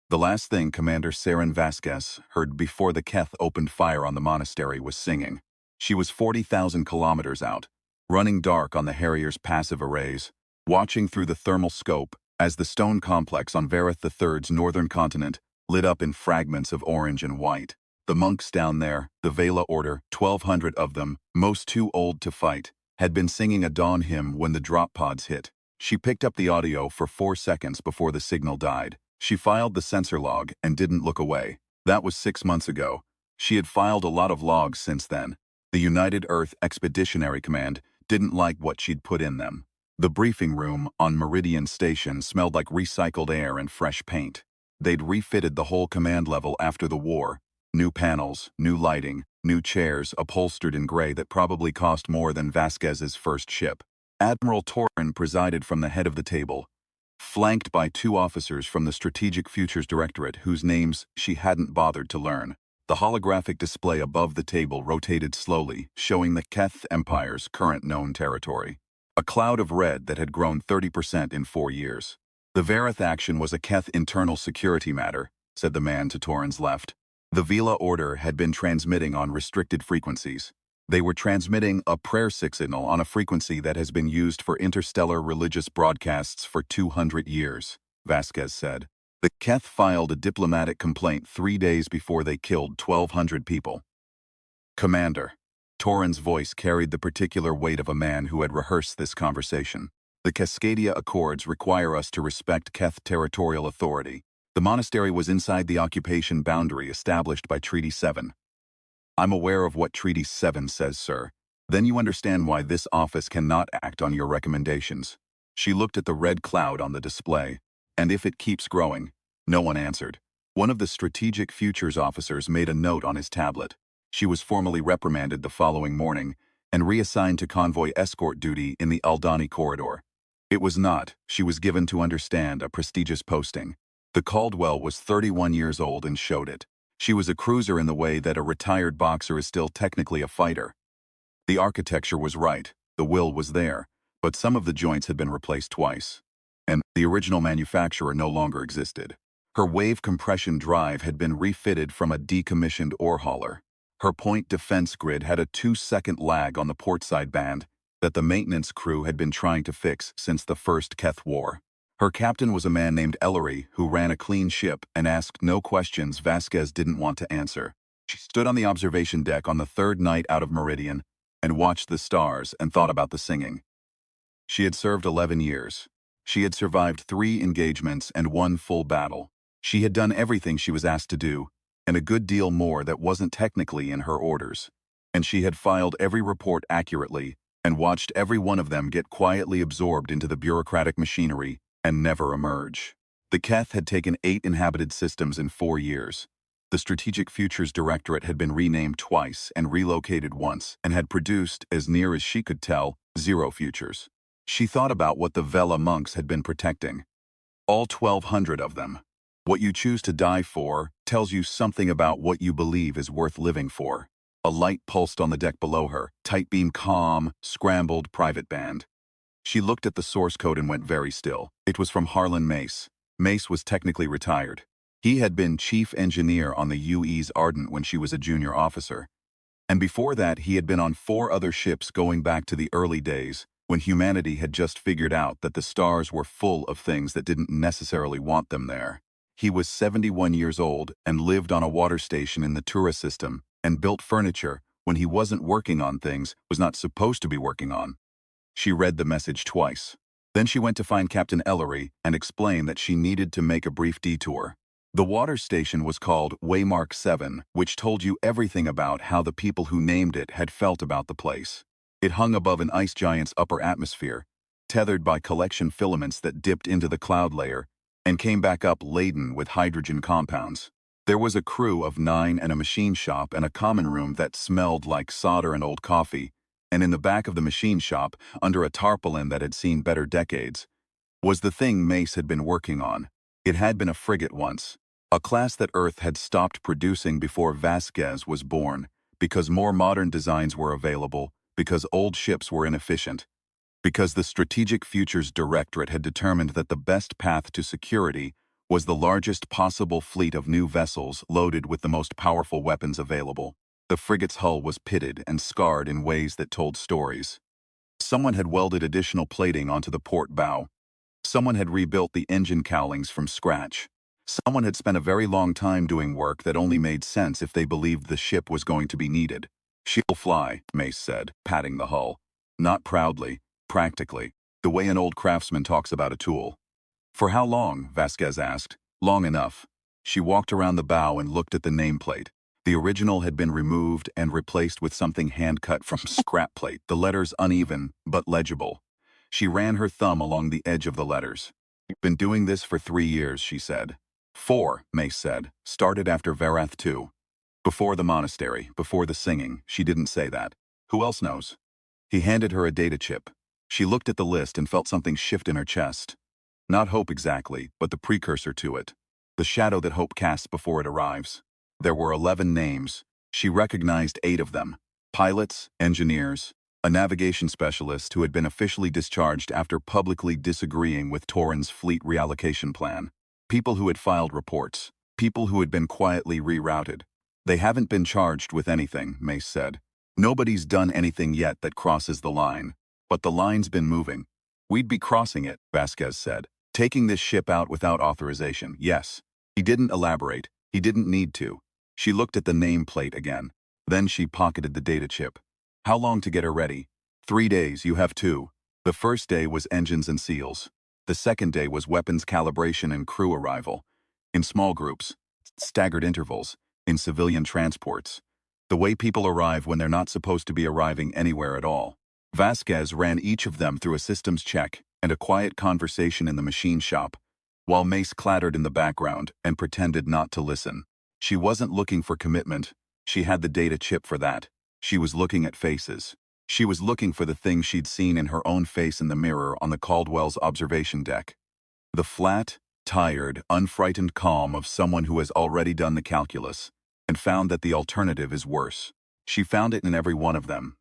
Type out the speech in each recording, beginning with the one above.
The last thing Commander Saren Vasquez heard before the Keth opened fire on the monastery was singing. She was 40,000 kilometers out, running dark on the Harrier's passive arrays, watching through the thermal scope as the stone complex on Vareth III's northern continent lit up in fragments of orange and white. The monks down there, the Vela Order, 1,200 of them, most too old to fight, had been singing a dawn hymn when the drop pods hit. She picked up the audio for 4 seconds before the signal died. She filed the sensor log and didn't look away. That was 6 months ago. She had filed a lot of logs since then. The United Earth Expeditionary Command didn't like what she'd put in them. The briefing room on Meridian Station smelled like recycled air and fresh paint. They'd refitted the whole command level after the war. New panels, new lighting, new chairs upholstered in gray that probably cost more than Vasquez's first ship. Admiral Torin presided from the head of the table, flanked by 2 officers from the Strategic Futures Directorate whose names she hadn't bothered to learn. The holographic display above the table rotated slowly, showing the Keth Empire's current known territory. A cloud of red that had grown 30% in 4 years. The Vareth action was a Keth internal security matter, said the man to Torin's left. The Vela Order had been transmitting on restricted frequencies. They were transmitting a prayer signal on a frequency that has been used for interstellar religious broadcasts for 200 years, Vasquez said. The Keth filed a diplomatic complaint 3 days before they killed 1,200 people. Commander. Torin's voice carried the particular weight of a man who had rehearsed this conversation. The Cascadia Accords require us to respect Keth territorial authority. The monastery was inside the occupation boundary established by Treaty 7. I'm aware of what Treaty 7 says, sir. Then you understand why this office cannot act on your recommendations. She looked at the red cloud on the display. And if it keeps growing? No one answered. One of the Strategic Futures officers made a note on his tablet. She was formally reprimanded the following morning and reassigned to convoy escort duty in the Aldani corridor. It was not, she was given to understand, a prestigious posting. The Caldwell was 31 years old and showed it. She was a cruiser in the way that a retired boxer is still technically a fighter. The architecture was right, the will was there, but some of the joints had been replaced twice. And the original manufacturer no longer existed. Her wave compression drive had been refitted from a decommissioned ore hauler. Her point defense grid had a 2-second lag on the portside band that the maintenance crew had been trying to fix since the first Keth War. Her captain was a man named Ellery who ran a clean ship and asked no questions Vasquez didn't want to answer. She stood on the observation deck on the 3rd night out of Meridian and watched the stars and thought about the singing. She had served 11 years. She had survived 3 engagements and 1 full battle. She had done everything she was asked to do, and a good deal more that wasn't technically in her orders. And she had filed every report accurately and watched every one of them get quietly absorbed into the bureaucratic machinery and never emerge. The Keth had taken 8 inhabited systems in 4 years. The Strategic Futures Directorate had been renamed twice and relocated once and had produced, as near as she could tell, 0 futures. She thought about what the Vela monks had been protecting. All 1,200 of them. What you choose to die for tells you something about what you believe is worth living for. A light pulsed on the deck below her, tight beam calm, scrambled private band. She looked at the source code and went very still. It was from Harlan Mace. Mace was technically retired. He had been chief engineer on the UE's Ardent when she was a junior officer. And before that, he had been on 4 other ships going back to the early days, when humanity had just figured out that the stars were full of things that didn't necessarily want them there. He was 71 years old and lived on a water station in the Tura system and built furniture when he wasn't working on things was not supposed to be working on. She read the message twice. Then she went to find Captain Ellery and explain that she needed to make a brief detour. The water station was called Waymark 7, which told you everything about how the people who named it had felt about the place. It hung above an ice giant's upper atmosphere, tethered by collection filaments that dipped into the cloud layer and came back up laden with hydrogen compounds. There was a crew of 9 and a machine shop and a common room that smelled like solder and old coffee, and in the back of the machine shop, under a tarpaulin that had seen better decades, was the thing Mace had been working on. It had been a frigate once, a class that Earth had stopped producing before Vasquez was born, because more modern designs were available, because old ships were inefficient, because the Strategic Futures Directorate had determined that the best path to security was the largest possible fleet of new vessels loaded with the most powerful weapons available. The frigate's hull was pitted and scarred in ways that told stories. Someone had welded additional plating onto the port bow. Someone had rebuilt the engine cowlings from scratch. Someone had spent a very long time doing work that only made sense if they believed the ship was going to be needed. "She'll fly," Mace said, patting the hull. Not proudly, practically, the way an old craftsman talks about a tool. "For how long?" Vasquez asked. "Long enough." She walked around the bow and looked at the nameplate. The original had been removed and replaced with something hand-cut from scrap plate, the letters uneven but legible. She ran her thumb along the edge of the letters. "You've been doing this for 3 years," she said. "4," Mace said. "Started after Varath 2. Before the monastery, before the singing." She didn't say that. "Who else knows?" He handed her a data chip. She looked at the list and felt something shift in her chest. Not hope exactly, but the precursor to it. The shadow that hope casts before it arrives. There were 11 names. She recognized 8 of them. Pilots, engineers, a navigation specialist who had been officially discharged after publicly disagreeing with Torin's fleet reallocation plan. People who had filed reports. People who had been quietly rerouted. "They haven't been charged with anything," Mace said. "Nobody's done anything yet that crosses the line. But the line's been moving." "We'd be crossing it," Vasquez said. "Taking this ship out without authorization, yes." He didn't elaborate. He didn't need to. She looked at the nameplate again. Then she pocketed the data chip. "How long to get her ready?" 3 days, you have 2. The first day was engines and seals. The second day was weapons calibration and crew arrival. In small groups, staggered intervals, in civilian transports. The way people arrive when they're not supposed to be arriving anywhere at all. Vasquez ran each of them through a systems check and a quiet conversation in the machine shop, while Mace clattered in the background and pretended not to listen. She wasn't looking for commitment. She had the data chip for that. She was looking at faces. She was looking for the things she'd seen in her own face in the mirror on the Caldwell's observation deck. The flat, tired, unfrightened calm of someone who has already done the calculus and found that the alternative is worse. She found it in every one of them.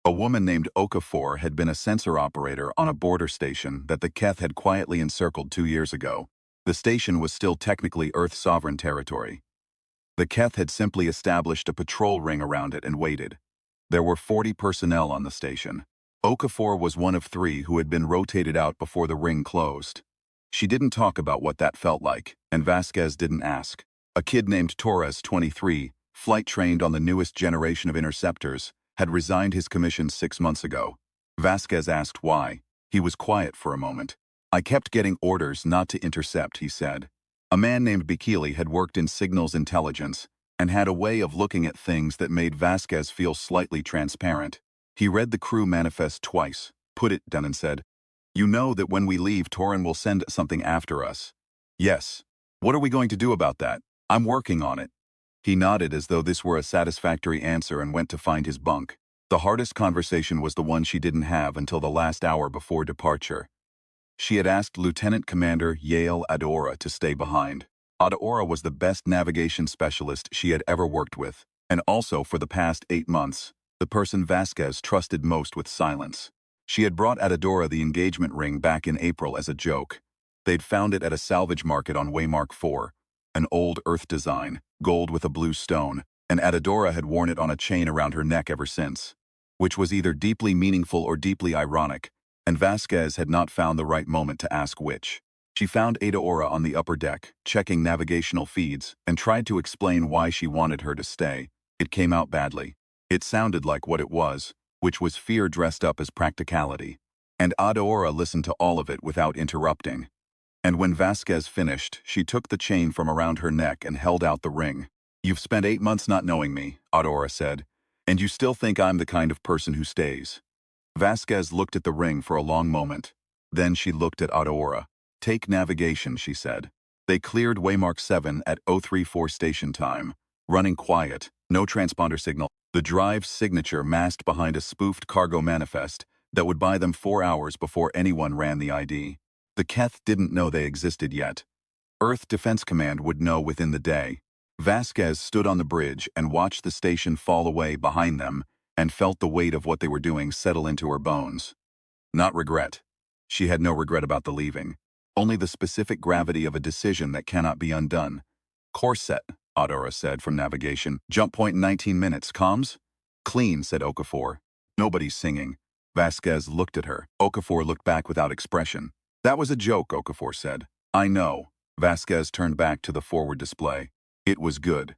A woman named Okafor had been a sensor operator on a border station that the Keth had quietly encircled 2 years ago. The station was still technically Earth sovereign territory. The Keth had simply established a patrol ring around it and waited. There were 40 personnel on the station. Okafor was one of 3 who had been rotated out before the ring closed. She didn't talk about what that felt like, and Vasquez didn't ask. A kid named Torres, 23, flight-trained on the newest generation of interceptors, had resigned his commission 6 months ago. Vasquez asked why. He was quiet for a moment. "I kept getting orders not to intercept," he said. A man named Bikili had worked in signals intelligence and had a way of looking at things that made Vasquez feel slightly transparent. He read the crew manifest twice, put it down and said, "You know that when we leave, Torin will send something after us." "Yes." "What are we going to do about that?" "I'm working on it." He nodded as though this were a satisfactory answer and went to find his bunk. The hardest conversation was the one she didn't have until the last hour before departure. She had asked Lieutenant Commander Yael Adora to stay behind. Adora was the best navigation specialist she had ever worked with, and also for the past 8 months, the person Vasquez trusted most with silence. She had brought Adora the engagement ring back in April as a joke. They'd found it at a salvage market on Waymark 4, an old Earth design, gold with a blue stone, and Adora had worn it on a chain around her neck ever since, which was either deeply meaningful or deeply ironic, and Vasquez had not found the right moment to ask which. She found Adora on the upper deck, checking navigational feeds, and tried to explain why she wanted her to stay. It came out badly. It sounded like what it was, which was fear dressed up as practicality. And Adora listened to all of it without interrupting. And when Vasquez finished, she took the chain from around her neck and held out the ring. "You've spent 8 months not knowing me," Adora said, "and you still think I'm the kind of person who stays." Vasquez looked at the ring for a long moment. Then she looked at Adora. "Take navigation," she said. They cleared Waymark 7 at 034 station time, running quiet, no transponder signal. The drive's signature masked behind a spoofed cargo manifest that would buy them 4 hours before anyone ran the ID. The Keth didn't know they existed yet. Earth Defense Command would know within the day. Vasquez stood on the bridge and watched the station fall away behind them and felt the weight of what they were doing settle into her bones. Not regret. She had no regret about the leaving. Only the specific gravity of a decision that cannot be undone. Course set, Adora said from navigation. Jump point in 19 minutes. Comms? Clean, said Okafor. Nobody's singing. Vasquez looked at her. Okafor looked back without expression. That was a joke, Okafor said. I know. Vasquez turned back to the forward display. It was good.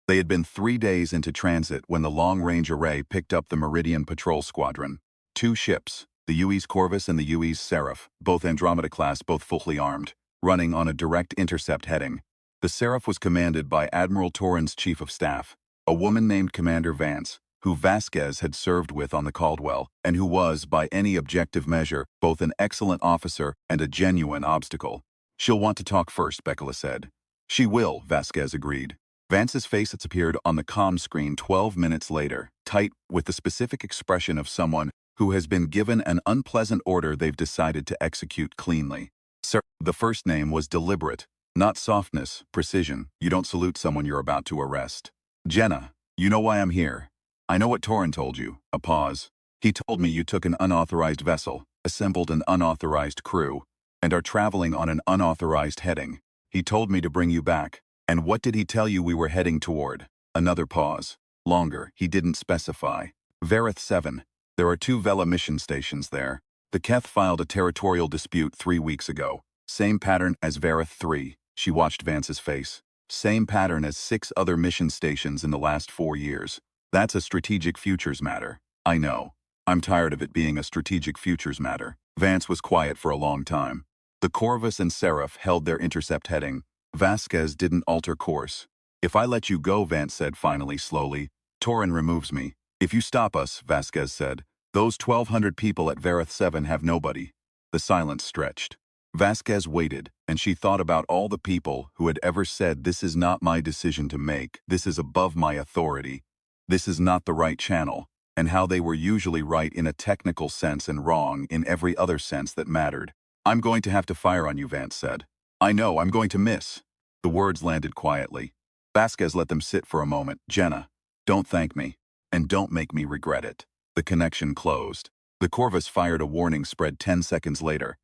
They had been 3 days into transit when the long-range array picked up the Meridian Patrol Squadron. 2 ships, the UE's Corvus and the UE's Seraph, both Andromeda-class, both fully armed, running on a direct intercept heading. The Seraph was commanded by Admiral Torren's chief of staff, a woman named Commander Vance, who Vasquez had served with on the Caldwell, and who was, by any objective measure, both an excellent officer and a genuine obstacle. She'll want to talk first, Becula said. She will, Vasquez agreed. Vance's face had appeared on the comm screen 12 minutes later, tight, with the specific expression of someone who has been given an unpleasant order they've decided to execute cleanly. Sir, the first name was deliberate, not softness, precision. You don't salute someone you're about to arrest. Jenna, you know why I'm here. I know what Torren told you. A pause. He told me you took an unauthorized vessel, assembled an unauthorized crew, and are traveling on an unauthorized heading. He told me to bring you back. And what did he tell you we were heading toward? Another pause. Longer. He didn't specify. Vareth 7. There are 2 Vela mission stations there. The Keth filed a territorial dispute 3 weeks ago. Same pattern as Vareth 3. She watched Vance's face. Same pattern as 6 other mission stations in the last 4 years. That's a strategic futures matter. I know. I'm tired of it being a strategic futures matter. Vance was quiet for a long time. The Corvus and Seraph held their intercept heading. Vasquez didn't alter course. If I let you go, Vance said finally, slowly, Torren removes me. If you stop us, Vasquez said, those 1,200 people at Vareth 7 have nobody. The silence stretched. Vasquez waited, and she thought about all the people who had ever said, this is not my decision to make, this is above my authority, this is not the right channel, and how they were usually right in a technical sense and wrong in every other sense that mattered. I'm going to have to fire on you, Vance said. I know, I'm going to miss. The words landed quietly. Vasquez let them sit for a moment. Jenna, don't thank me, and don't make me regret it. The connection closed. The Corvus fired a warning spread 10 seconds later.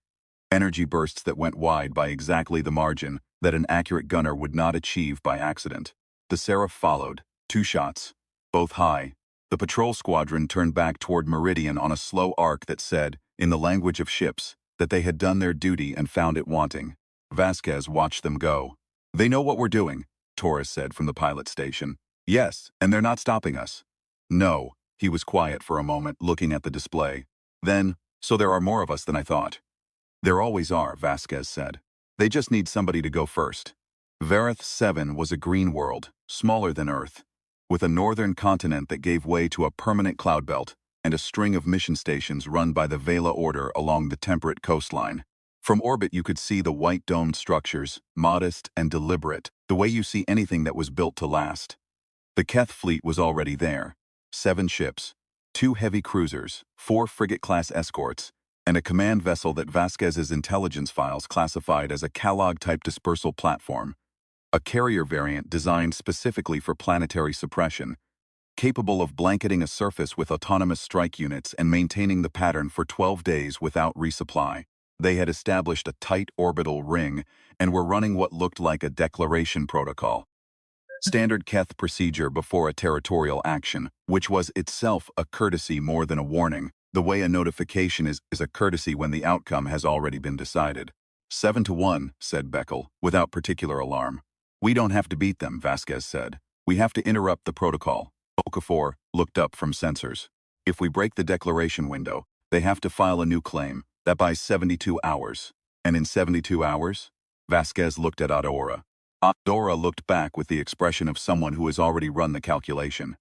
Energy bursts that went wide by exactly the margin that an accurate gunner would not achieve by accident. The Seraph followed. 2 shots, both high. The patrol squadron turned back toward Meridian on a slow arc that said, in the language of ships, that they had done their duty and found it wanting. Vasquez watched them go. They know what we're doing, Torres said from the pilot station. Yes, and they're not stopping us. No. He was quiet for a moment, looking at the display. Then, so there are more of us than I thought. There always are, Vasquez said. They just need somebody to go first. Vareth 7 was a green world, smaller than Earth, with a northern continent that gave way to a permanent cloud belt and a string of mission stations run by the Vela Order along the temperate coastline. From orbit you could see the white domed structures, modest and deliberate, the way you see anything that was built to last. The Keth fleet was already there. 7 ships, 2 heavy cruisers, 4 frigate-class escorts, and a command vessel that Vasquez's intelligence files classified as a Kellogg-type dispersal platform, a carrier variant designed specifically for planetary suppression, capable of blanketing a surface with autonomous strike units and maintaining the pattern for 12 days without resupply. They had established a tight orbital ring and were running what looked like a declaration protocol. Standard Keth procedure before a territorial action, which was itself a courtesy more than a warning, the way a notification is a courtesy when the outcome has already been decided. 7-1, said Beckel, without particular alarm. We don't have to beat them, Vasquez said. We have to interrupt the protocol. Okafor looked up from sensors. If we break the declaration window, they have to file a new claim. That buys 72 hours. And in 72 hours? Vasquez looked at Adora. Adora looked back with the expression of someone who has already run the calculation.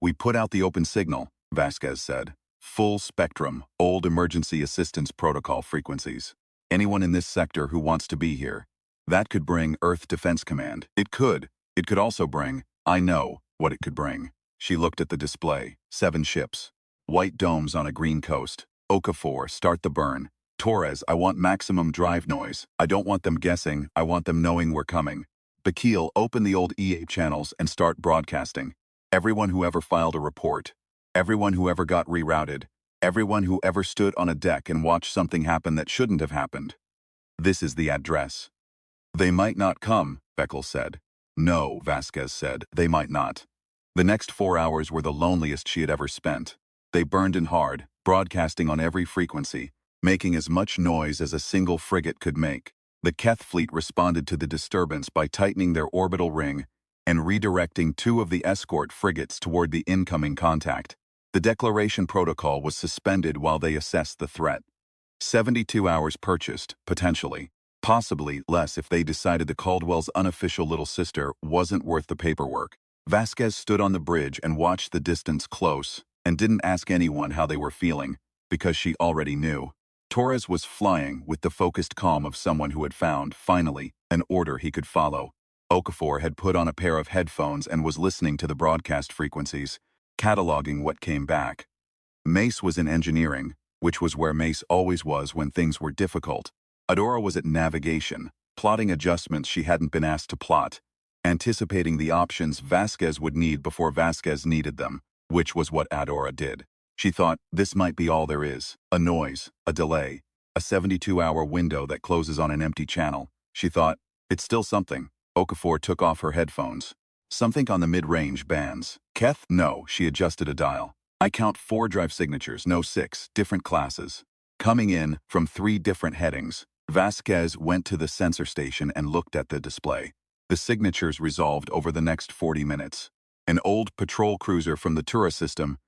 We put out the open signal, Vasquez said. Full spectrum, old emergency assistance protocol frequencies. Anyone in this sector who wants to be here. That could bring Earth Defense Command. It could. It could also bring, I know what it could bring. She looked at the display. 7 ships. White domes on a green coast. Okafor, start the burn. Torres, I want maximum drive noise. I don't want them guessing. I want them knowing we're coming. Bakil, open the old EA channels and start broadcasting. Everyone who ever filed a report. Everyone who ever got rerouted. Everyone who ever stood on a deck and watched something happen that shouldn't have happened. This is the address. They might not come, Beckel said. No, Vasquez said, they might not. The next 4 hours were the loneliest she had ever spent. They burned in hard, broadcasting on every frequency, making as much noise as a single frigate could make. The Keth fleet responded to the disturbance by tightening their orbital ring and redirecting 2 of the escort frigates toward the incoming contact. The declaration protocol was suspended while they assessed the threat. 72 hours purchased, potentially. Possibly less if they decided the Caldwell's unofficial little sister wasn't worth the paperwork. Vasquez stood on the bridge and watched the distance close, and didn't ask anyone how they were feeling, because she already knew. Torres was flying with the focused calm of someone who had found, finally, an order he could follow. Okafor had put on a pair of headphones and was listening to the broadcast frequencies, cataloging what came back. Mace was in engineering, which was where Mace always was when things were difficult. Adora was at navigation, plotting adjustments she hadn't been asked to plot, anticipating the options Vasquez would need before Vasquez needed them, which was what Adora did. She thought, this might be all there is. A noise, a delay, a 72-hour window that closes on an empty channel. She thought, it's still something. Okafor took off her headphones. Something on the mid-range bands. Keth? No, she adjusted a dial. I count 4 drive signatures, no 6, different classes. Coming in from 3 different headings. Vasquez went to the sensor station and looked at the display. The signatures resolved over the next 40 minutes. An old patrol cruiser from the Tura system.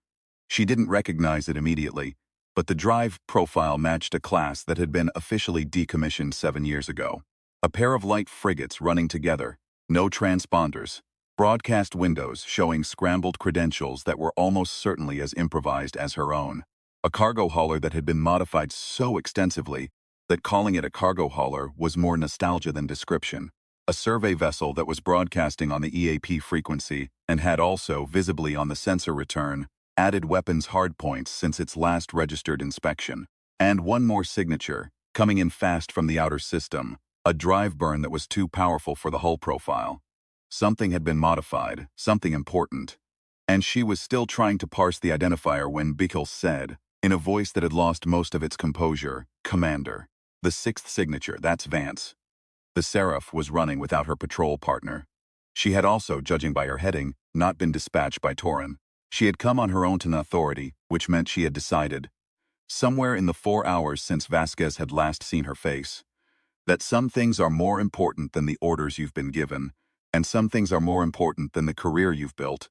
She didn't recognize it immediately, but the drive profile matched a class that had been officially decommissioned 7 years ago. A pair of light frigates running together, no transponders, broadcast windows showing scrambled credentials that were almost certainly as improvised as her own. A cargo hauler that had been modified so extensively that calling it a cargo hauler was more nostalgia than description. A survey vessel that was broadcasting on the EAP frequency and had also, visibly on the sensor return, added weapons hardpoints since its last registered inspection. And one more signature, coming in fast from the outer system, a drive burn that was too powerful for the hull profile. Something had been modified, something important. And she was still trying to parse the identifier when Bickel said, in a voice that had lost most of its composure, Commander. The 6th signature, that's Vance. The Seraph was running without her patrol partner. She had also, judging by her heading, not been dispatched by Torin. She had come on her own to an authority, which meant she had decided, somewhere in the 4 hours since Vasquez had last seen her face, that some things are more important than the orders you've been given, and some things are more important than the career you've built,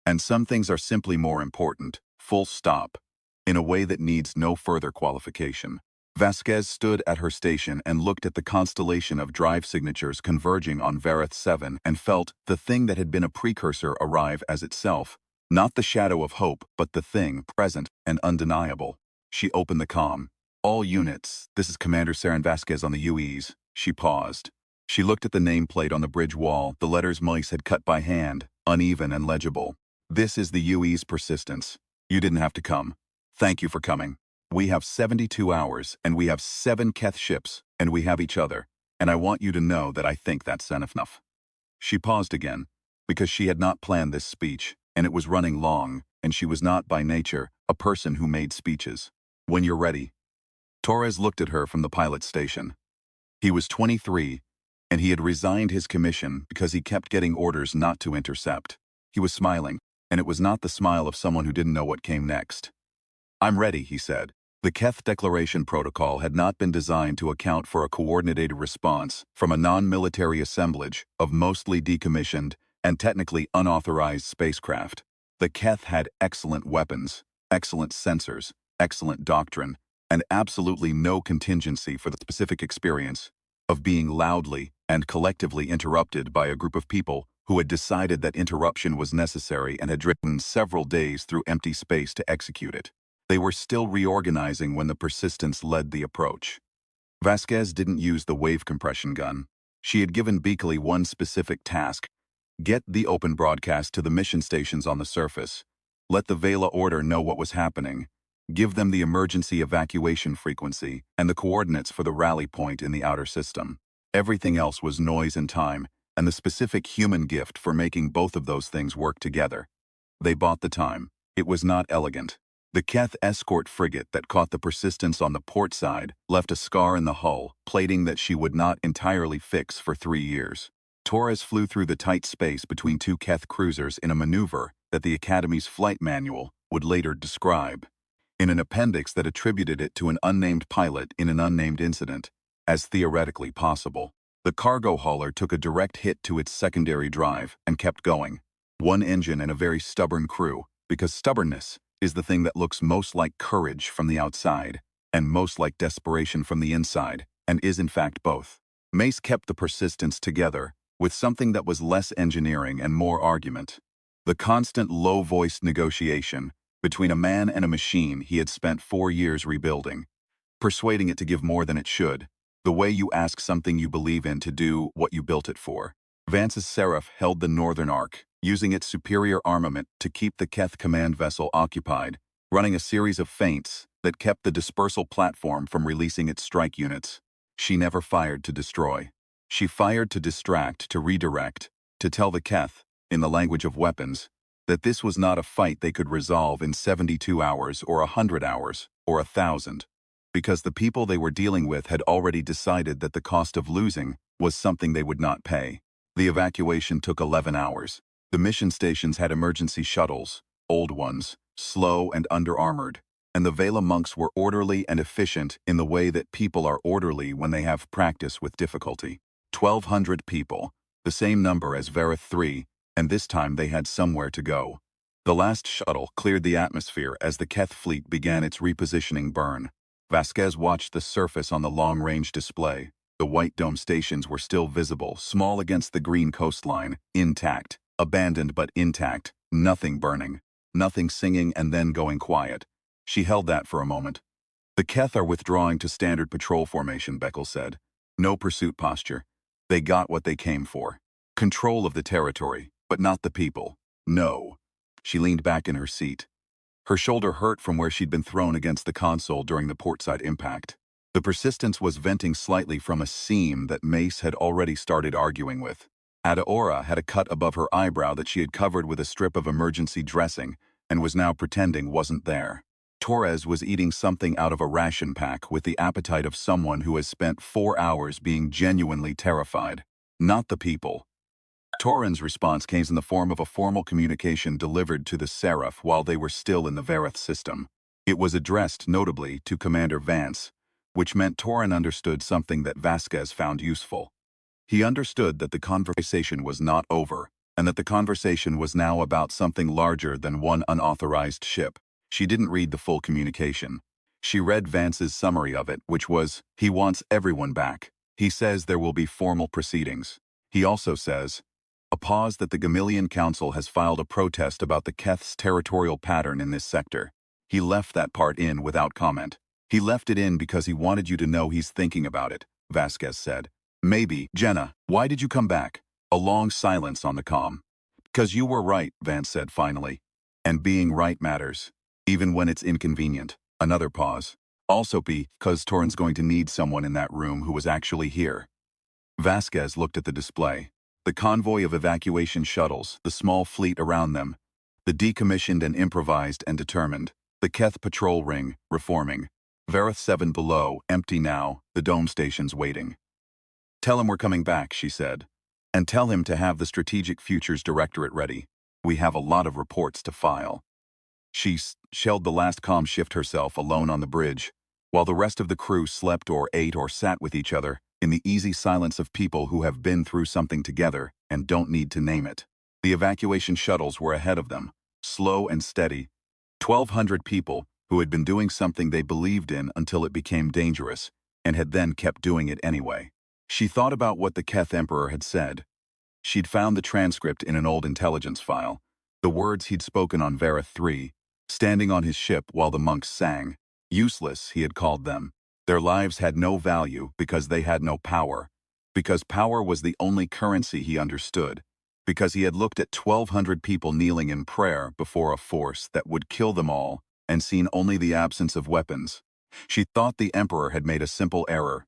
and some things are simply more important, full stop, in a way that needs no further qualification. Vasquez stood at her station and looked at the constellation of drive signatures converging on Vareth 7 and felt the thing that had been a precursor arrive as itself, not the shadow of hope, but the thing, present and undeniable. She opened the comm. All units, this is Commander Saren Vasquez on the UEs. She paused. She looked at the nameplate on the bridge wall, the letters Moise had cut by hand, uneven and legible. This is the UE's persistence. You didn't have to come. Thank you for coming. We have 72 hours, and we have 7 Keth ships, and we have each other, and I want you to know that I think that's enough. She paused again, because she had not planned this speech, and it was running long, and she was not, by nature, a person who made speeches. When you're ready. Torres looked at her from the pilot station. He was 23, and he had resigned his commission because he kept getting orders not to intercept. He was smiling, and it was not the smile of someone who didn't know what came next. I'm ready, he said. The Keth Declaration Protocol had not been designed to account for a coordinated response from a non-military assemblage of mostly decommissioned and technically unauthorized spacecraft. The Keth had excellent weapons, excellent sensors, excellent doctrine, and absolutely no contingency for the specific experience of being loudly and collectively interrupted by a group of people who had decided that interruption was necessary and had driven several days through empty space to execute it. They were still reorganizing when the persistence led the approach. Vasquez didn't use the wave compression gun. She had given Beakley one specific task: get the open broadcast to the mission stations on the surface. Let the Vela Order know what was happening. Give them the emergency evacuation frequency and the coordinates for the rally point in the outer system. Everything else was noise and time, and the specific human gift for making both of those things work together. They bought the time. It was not elegant. The Keth escort frigate that caught the Persistence on the port side left a scar in the hull, plating that she would not entirely fix for 3 years. Torres flew through the tight space between two Keth cruisers in a maneuver that the Academy's flight manual would later describe, in an appendix that attributed it to an unnamed pilot in an unnamed incident, as theoretically possible. The cargo hauler took a direct hit to its secondary drive and kept going. One engine and a very stubborn crew, because stubbornness is the thing that looks most like courage from the outside and most like desperation from the inside, and is in fact both. Mace kept the Persistence together with something that was less engineering and more argument. The constant low-voiced negotiation between a man and a machine he had spent 4 years rebuilding, persuading it to give more than it should, the way you ask something you believe in to do what you built it for. Vance's Seraph held the northern arc, using its superior armament to keep the Keth command vessel occupied, running a series of feints that kept the dispersal platform from releasing its strike units. She never fired to destroy. She fired to distract, to redirect, to tell the Keth, in the language of weapons, that this was not a fight they could resolve in 72 hours or 100 hours or 1,000, because the people they were dealing with had already decided that the cost of losing was something they would not pay. The evacuation took 11 hours. The mission stations had emergency shuttles, old ones, slow and under-armored, and the Vela monks were orderly and efficient in the way that people are orderly when they have practice with difficulty. 1,200 people, the same number as Vareth 3, and this time they had somewhere to go. The last shuttle cleared the atmosphere as the Keth fleet began its repositioning burn. Vasquez watched the surface on the long-range display. The white dome stations were still visible, small against the green coastline, intact, abandoned but intact, nothing burning, nothing singing and then going quiet. She held that for a moment. The Keth are withdrawing to standard patrol formation, Beckel said. No pursuit posture. They got what they came for. Control of the territory, but not the people. No. She leaned back in her seat. Her shoulder hurt from where she'd been thrown against the console during the portside impact. The Persistence was venting slightly from a seam that Mace had already started arguing with. Adaora had a cut above her eyebrow that she had covered with a strip of emergency dressing and was now pretending wasn't there. Torres was eating something out of a ration pack with the appetite of someone who has spent 4 hours being genuinely terrified. Not the people. Torren's response came in the form of a formal communication delivered to the Seraph while they were still in the Vareth system. It was addressed, notably, to Commander Vance, which meant Torren understood something that Vasquez found useful. He understood that the conversation was not over, and that the conversation was now about something larger than one unauthorized ship. She didn't read the full communication. She read Vance's summary of it, which was, he wants everyone back. He says there will be formal proceedings. He also says, a pause that the Gamillion Council has filed a protest about the Keth's territorial pattern in this sector. He left that part in without comment. He left it in because he wanted you to know he's thinking about it, Vasquez said. Maybe, Jenna, why did you come back? A long silence on the comm. Because you were right, Vance said finally. And being right matters, even when it's inconvenient. Another pause. Also because Torren's going to need someone in that room who was actually here. Vasquez looked at the display. The convoy of evacuation shuttles, the small fleet around them, the decommissioned and improvised and determined, the Keth patrol ring, reforming. Vareth 7 below, empty now, the dome stations waiting. Tell him we're coming back, she said. And tell him to have the Strategic Futures Directorate ready. We have a lot of reports to file. She shelled the last comm shift herself alone on the bridge, while the rest of the crew slept or ate or sat with each other in the easy silence of people who have been through something together and don't need to name it. The evacuation shuttles were ahead of them, slow and steady. 1,200 people who had been doing something they believed in until it became dangerous, and had then kept doing it anyway. She thought about what the Keth Emperor had said. She'd found the transcript in an old intelligence file, the words he'd spoken on Vareth 3, standing on his ship while the monks sang. Useless, he had called them. Their lives had no value because they had no power, because power was the only currency he understood, because he had looked at 1,200 people kneeling in prayer before a force that would kill them all and seen only the absence of weapons. She thought the Emperor had made a simple error.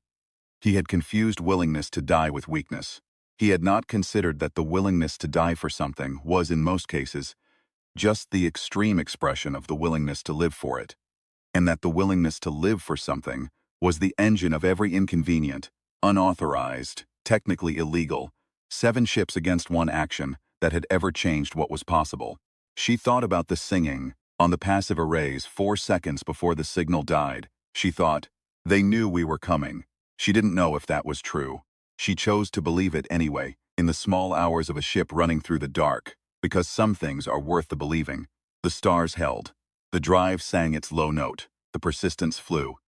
He had confused willingness to die with weakness. He had not considered that the willingness to die for something was, in most cases, just the extreme expression of the willingness to live for it. And that the willingness to live for something was the engine of every inconvenient, unauthorized, technically illegal, 7 ships against 1 action that had ever changed what was possible. She thought about the singing on the passive arrays 4 seconds before the signal died. She thought, they knew we were coming. She didn't know if that was true. She chose to believe it anyway, in the small hours of a ship running through the dark, because some things are worth the believing. The stars held. The drive sang its low note. The persistence flew.